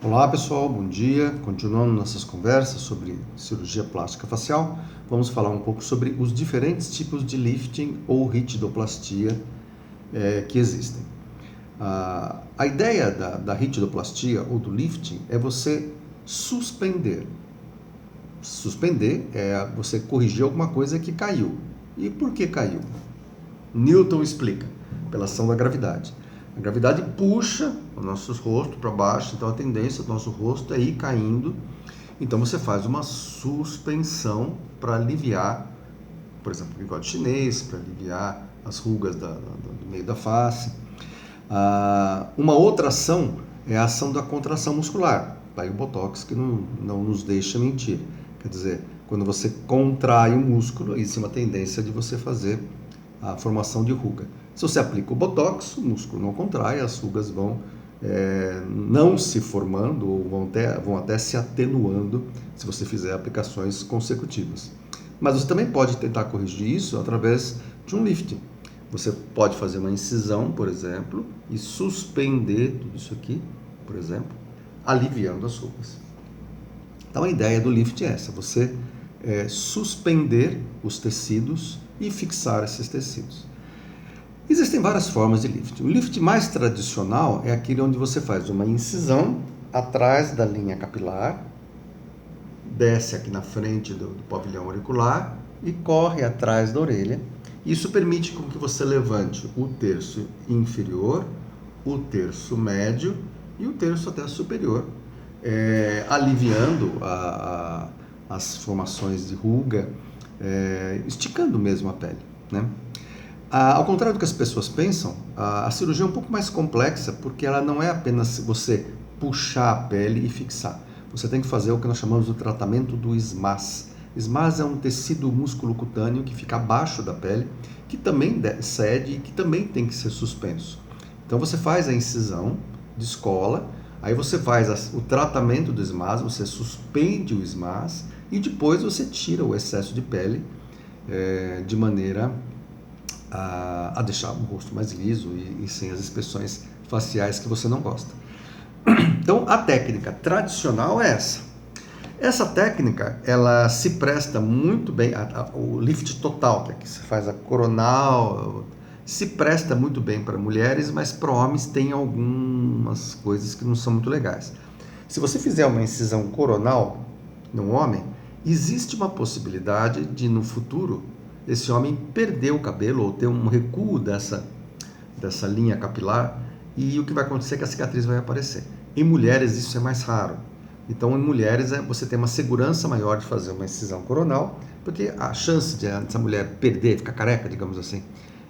Olá pessoal, bom dia. Continuando nossas conversas sobre cirurgia plástica facial, vamos falar um pouco sobre os diferentes tipos de lifting ou ritidoplastia que existem. A ideia da ritidoplastia ou do lifting é você suspender. Suspender é você corrigir alguma coisa que caiu. E por que caiu? Newton explica, pela ação da gravidade. A gravidade puxa o nosso rosto para baixo, então a tendência do nosso rosto é ir caindo. Então você faz uma suspensão para aliviar, por exemplo, o bigode chinês, para aliviar as rugas do meio da face. Uma outra ação é a ação da contração muscular. Daí o Botox que não nos deixa mentir. Quer dizer, quando você contrai o músculo, existe uma tendência de você fazer a formação de ruga. Se você aplica o Botox, o músculo não contrai, as rugas vão não se formando ou vão até se atenuando se você fizer aplicações consecutivas. Mas você também pode tentar corrigir isso através de um lifting. Você pode fazer uma incisão, por exemplo, e suspender tudo isso aqui, por exemplo, aliviando as rugas. Então a ideia do lift é essa, você suspender os tecidos e fixar esses tecidos. Existem várias formas de lift. O lift mais tradicional é aquele onde você faz uma incisão atrás da linha capilar, desce aqui na frente do pavilhão auricular e corre atrás da orelha. Isso permite com que você levante o terço inferior, o terço médio e o terço até superior, aliviando as formações de ruga, esticando mesmo a pele, né? Ao contrário do que as pessoas pensam, a cirurgia é um pouco mais complexa porque ela não é apenas você puxar a pele e fixar. Você tem que fazer o que nós chamamos de tratamento do SMAS. SMAS é um tecido músculo cutâneo que fica abaixo da pele, que também cede e que também tem que ser suspenso. Então você faz a incisão, descola, aí você faz o tratamento do SMAS, você suspende o SMAS e depois você tira o excesso de pele de maneira a deixar o rosto mais liso e sem as expressões faciais que você não gosta. Então, a técnica tradicional é essa. Essa técnica, ela se presta muito bem, o lift total, que se faz a coronal, se presta muito bem para mulheres, mas para homens tem algumas coisas que não são muito legais. Se você fizer uma incisão coronal num homem, existe uma possibilidade de, no futuro, esse homem perder o cabelo ou ter um recuo dessa linha capilar, e o que vai acontecer é que a cicatriz vai aparecer. Em mulheres isso é mais raro. Então, em mulheres você tem uma segurança maior de fazer uma incisão coronal, porque a chance de essa mulher perder, ficar careca, digamos assim,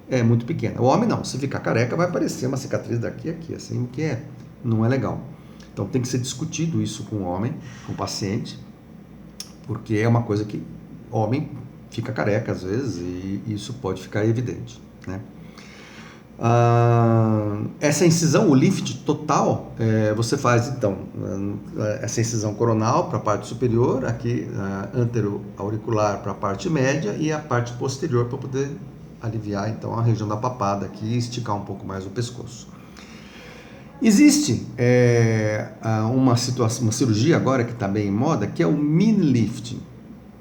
é muito pequena. O homem não, se ficar careca vai aparecer uma cicatriz daqui a aqui, assim, o que não é legal. Então tem que ser discutido isso com o homem, com o paciente, porque é uma coisa que homem fica careca às vezes e isso pode ficar evidente, né? Essa incisão, o lift total, você faz então essa incisão coronal para a parte superior, aqui antero-auricular para a parte média e a parte posterior para poder aliviar então a região da papada aqui e esticar um pouco mais o pescoço. Existe uma cirurgia agora que está bem em moda, que é o mini lifting.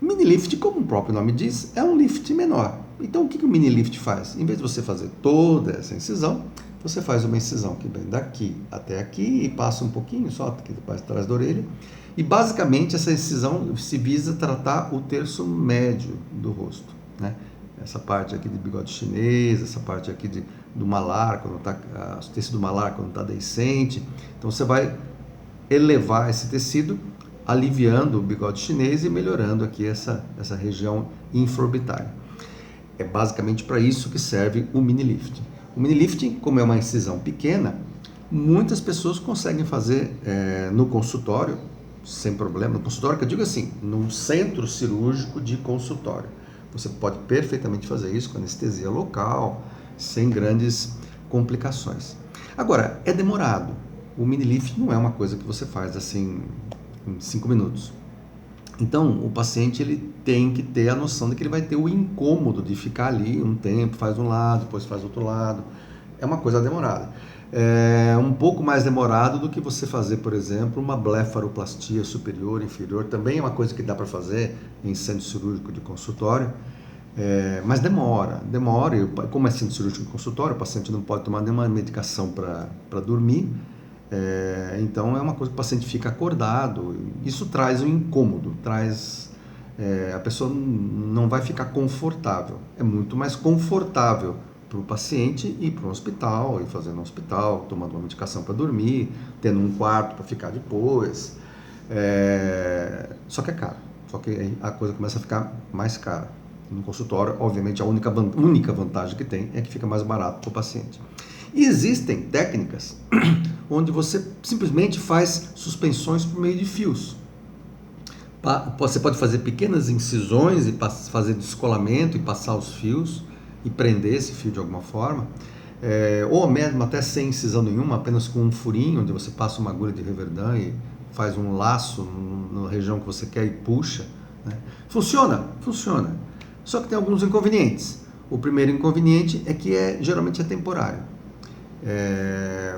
Mini lift, como o próprio nome diz, é um lift menor. Então, o que o mini lift faz? Em vez de você fazer toda essa incisão, você faz uma incisão que vem daqui até aqui e passa um pouquinho só aqui atrás da orelha. E, basicamente, essa incisão se visa tratar o terço médio do rosto, né? Essa parte aqui de bigode chinês, essa parte aqui do malar, o tecido malar quando está deiscente. Então, você vai elevar esse tecido, aliviando o bigode chinês e melhorando aqui essa região infraorbitária. É basicamente para isso que serve o mini lifting. O mini lifting, como é uma incisão pequena, muitas pessoas conseguem fazer no consultório, sem problema. No consultório, que eu digo assim, num centro cirúrgico de consultório. Você pode perfeitamente fazer isso com anestesia local, sem grandes complicações. Agora, é demorado. O mini lift não é uma coisa que você faz assim em 5 minutos. Então, o paciente ele tem que ter a noção de que ele vai ter o incômodo de ficar ali um tempo, faz um lado, depois faz outro lado. É uma coisa demorada. é um pouco mais demorado do que você fazer, por exemplo, uma blefaroplastia superior, inferior. Também é uma coisa que dá para fazer em centro cirúrgico de consultório, mas demora. E como é centro cirúrgico de consultório, o paciente não pode tomar nenhuma medicação para dormir, então é uma coisa que o paciente fica acordado. Isso traz um incômodo, a pessoa não vai ficar confortável. É muito mais confortável para o paciente ir para um hospital, ir fazer no hospital, tomando uma medicação para dormir, tendo um quarto para ficar depois. Só que é caro, só que aí a coisa começa a ficar mais cara. No consultório, obviamente, a única vantagem que tem é que fica mais barato para o paciente. E existem técnicas onde você simplesmente faz suspensões por meio de fios. Você pode fazer pequenas incisões e fazer descolamento e passar os fios e prender esse fio de alguma forma, ou mesmo até sem incisão nenhuma, apenas com um furinho, onde você passa uma agulha de Reverdan e faz um laço na região que você quer e puxa, né? Funciona. Só que tem alguns inconvenientes. O primeiro inconveniente é que geralmente é temporário.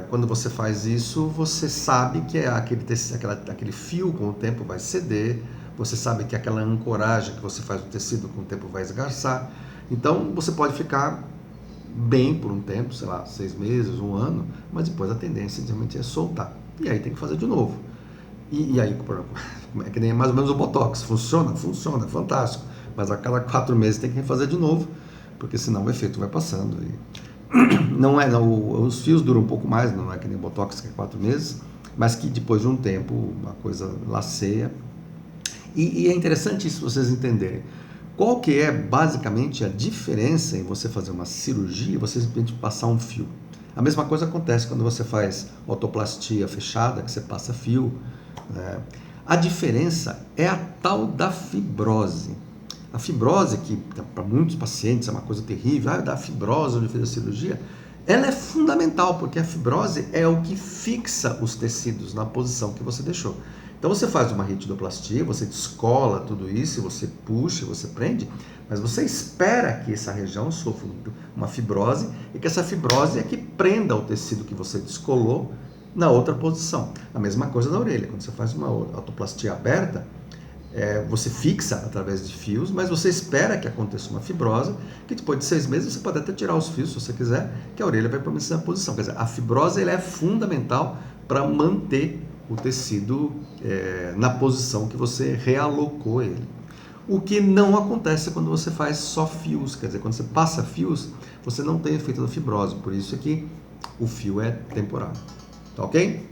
Quando você faz isso, você sabe que aquele fio com o tempo vai ceder, você sabe que aquela ancoragem que você faz no tecido com o tempo vai esgarçar. Então você pode ficar bem por um tempo, sei lá, 6 meses, 1 ano, mas depois a tendência realmente é soltar. E aí tem que fazer de novo. E aí é que nem mais ou menos o Botox. Funciona, fantástico. Mas a cada 4 meses tem que refazer de novo, porque senão o efeito vai passando. Os fios duram um pouco mais, não é que nem Botox, que é 4 meses, mas que depois de um tempo a coisa laceia. E é interessante isso vocês entenderem. Qual que é basicamente a diferença em você fazer uma cirurgia e você simplesmente passar um fio? A mesma coisa acontece quando você faz otoplastia fechada, que você passa fio, né? A diferença é a tal da fibrose. A fibrose, que para muitos pacientes é uma coisa terrível, da fibrose onde fez a cirurgia, ela é fundamental, porque a fibrose é o que fixa os tecidos na posição que você deixou. Então você faz uma ritidoplastia, você descola tudo isso, você puxa, você prende, mas você espera que essa região sofra uma fibrose e que essa fibrose é que prenda o tecido que você descolou na outra posição. A mesma coisa na orelha, quando você faz uma otoplastia aberta, você fixa através de fios, mas você espera que aconteça uma fibrose, que depois de 6 meses você pode até tirar os fios, se você quiser, que a orelha vai permanecer na posição. Quer dizer, a fibrose ela é fundamental para manter o tecido na posição que você realocou ele. O que não acontece quando você faz só fios, quer dizer, quando você passa fios, você não tem efeito da fibrose, por isso é que o fio é temporário. Tá ok?